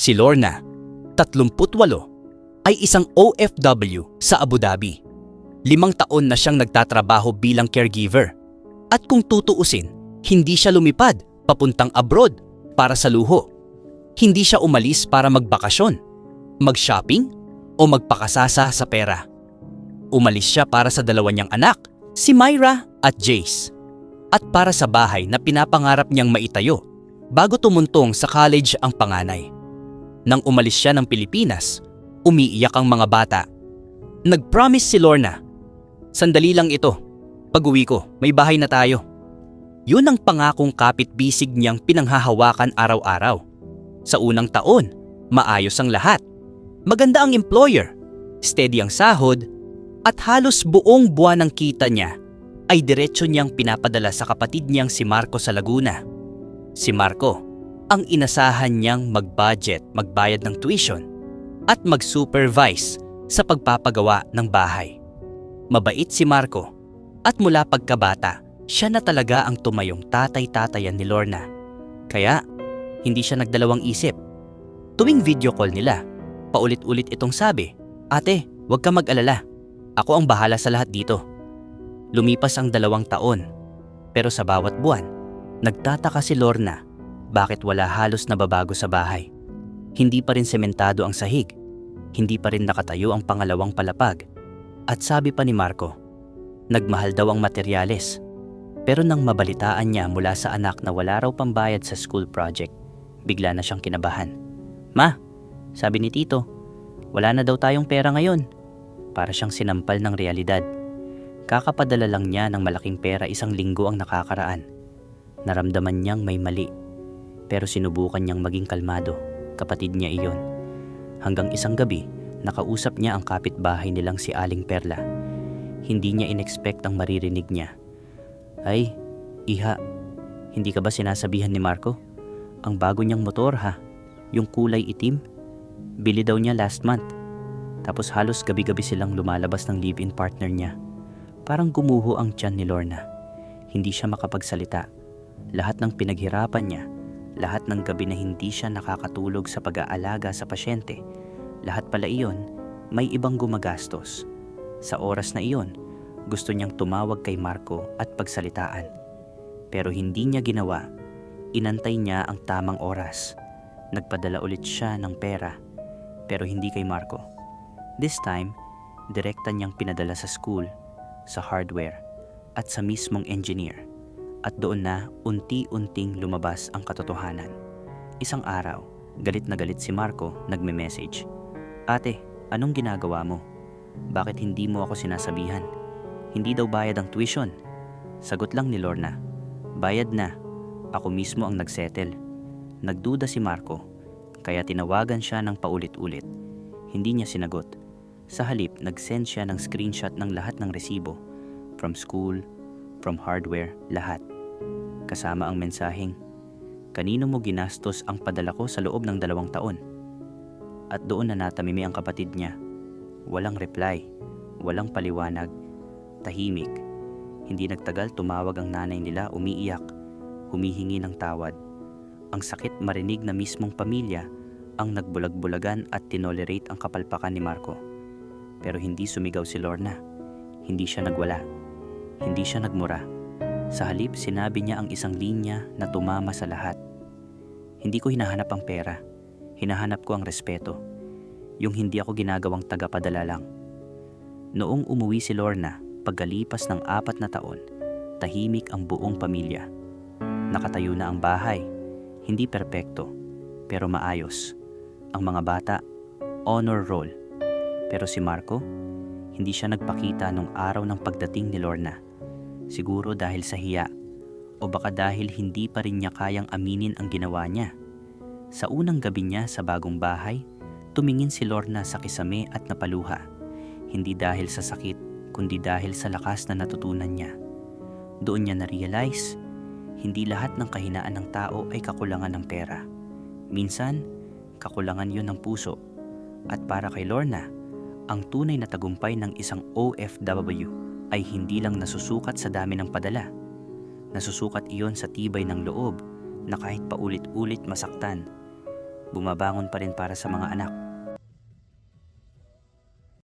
Si Lorna, 38, ay isang OFW sa Abu Dhabi. 5 taon na siyang nagtatrabaho bilang caregiver. At kung tutuusin, hindi siya lumipad papuntang abroad para sa luho. Hindi siya umalis para magbakasyon, mag-shopping o magpakasasa sa pera. Umalis siya para sa 2 niyang anak, si Myra at Jace. At para sa bahay na pinapangarap niyang maitayo bago tumuntong sa college ang panganay. Nang umalis siya ng Pilipinas, umiiyak ang mga bata. Nag-promise si Lorna, "Sandali lang ito. Pag-uwi ko, may bahay na tayo." Yun ang pangakong kapit-bisig niyang pinanghahawakan araw-araw. Sa unang taon, maayos ang lahat. Maganda ang employer, steady ang sahod, at halos buong buwan ng kita niya ay diretso niyang pinapadala sa kapatid niyang si Marco sa Laguna. Si Marco, ang inasahan niyang mag-budget, magbayad ng tuition, at mag-supervise sa pagpapagawa ng bahay. Mabait si Marco, at mula pagkabata, siya na talaga ang tumayong tatay-tatayan ni Lorna. Kaya, hindi siya nagdalawang isip. Tuwing video call nila, paulit-ulit itong sabi, "Ate, huwag ka mag-alala. Ako ang bahala sa lahat dito." Lumipas ang 2 taon, pero sa bawat buwan, nagtataka si Lorna bakit wala halos nababago sa bahay. Hindi pa rin sementado ang sahig, hindi pa rin nakatayo ang pangalawang palapag. At sabi pa ni Marco, nagmahal daw ang materyales. Pero nang mabalitaan niya mula sa anak na wala raw pambayad sa school project, bigla na siyang kinabahan. "Ma," sabi ni Tito, "wala na daw tayong pera ngayon." Para siyang sinampal ng realidad. Kakapadala lang niya ng malaking pera 1 linggo ang nakakaraan. Naramdaman niyang may mali. Pero sinubukan niyang maging kalmado, kapatid niya iyon. Hanggang isang gabi, nakausap niya ang kapitbahay nilang si Aling Perla. Hindi niya inexpect ang maririnig niya. "Ay, Iha, hindi ka ba sinasabihan ni Marco? Ang bago niyang motor ha, yung kulay itim. Bili daw niya last month." Tapos halos gabi-gabi silang lumalabas ng live-in partner niya. Parang gumuho ang tiyan ni Lorna. Hindi siya makapagsalita. Lahat ng pinaghirapan niya, lahat ng gabi na hindi siya nakakatulog sa pag-aalaga sa pasyente, lahat pala iyon, may ibang gumagastos. Sa oras na iyon, gusto niyang tumawag kay Marco at pagsalitaan. Pero hindi niya ginawa. Inantay niya ang tamang oras. Nagpadala ulit siya ng pera, pero hindi kay Marco. This time, direkta niyang pinadala sa school, sa hardware, at sa mismong engineer. At doon na unti-unting lumabas ang katotohanan. Isang araw, galit na galit si Marco, nagme-message, "Ate, anong ginagawa mo? Bakit hindi mo ako sinasabihan? Hindi daw bayad ang tuition." Sagot lang ni Lorna, "Bayad na. Ako mismo ang nagsettle." Nagduda si Marco, kaya tinawagan siya ng paulit-ulit. Hindi niya sinagot. Sa halip, nag-send siya ng screenshot ng lahat ng resibo. From school, from hardware, lahat. Kasama ang mensaheng, "Kanino mo ginastos ang padala ko sa loob ng 2 taon?" At doon na natamimi ang kapatid niya. Walang reply, walang paliwanag, tahimik. Hindi nagtagal tumawag ang nanay nila, umiiyak, humihingi ng tawad. Ang sakit marinig na mismong pamilya ang nagbulag-bulagan at tinolerate ang kapalpakan ni Marco. Pero hindi sumigaw si Lorna. Hindi siya nagwala. Hindi siya nagmura. Sa halip, sinabi niya ang isang linya na tumama sa lahat. "Hindi ko hinahanap ang pera. Hinahanap ko ang respeto. Yung hindi ako ginagawang tagapadala lang." Noong umuwi si Lorna, pagkalipas ng 4 na taon, tahimik ang buong pamilya. Nakatayo na ang bahay. Hindi perpekto, pero maayos. Ang mga bata, honor roll. Pero si Marco, hindi siya nagpakita nung araw ng pagdating ni Lorna. Siguro dahil sa hiya, o baka dahil hindi pa rin niya kayang aminin ang ginawa niya. Sa unang gabi niya sa bagong bahay, tumingin si Lorna sa kisame at napaluha. Hindi dahil sa sakit, kundi dahil sa lakas na natutunan niya. Doon niya na-realize, hindi lahat ng kahinaan ng tao ay kakulangan ng pera. Minsan, kakulangan yun ng puso. At para kay Lorna, ang tunay na tagumpay ng isang OFW ay hindi lang nasusukat sa dami ng padala. Nasusukat iyon sa tibay ng loob na kahit paulit-ulit masaktan, bumabangon pa rin para sa mga anak.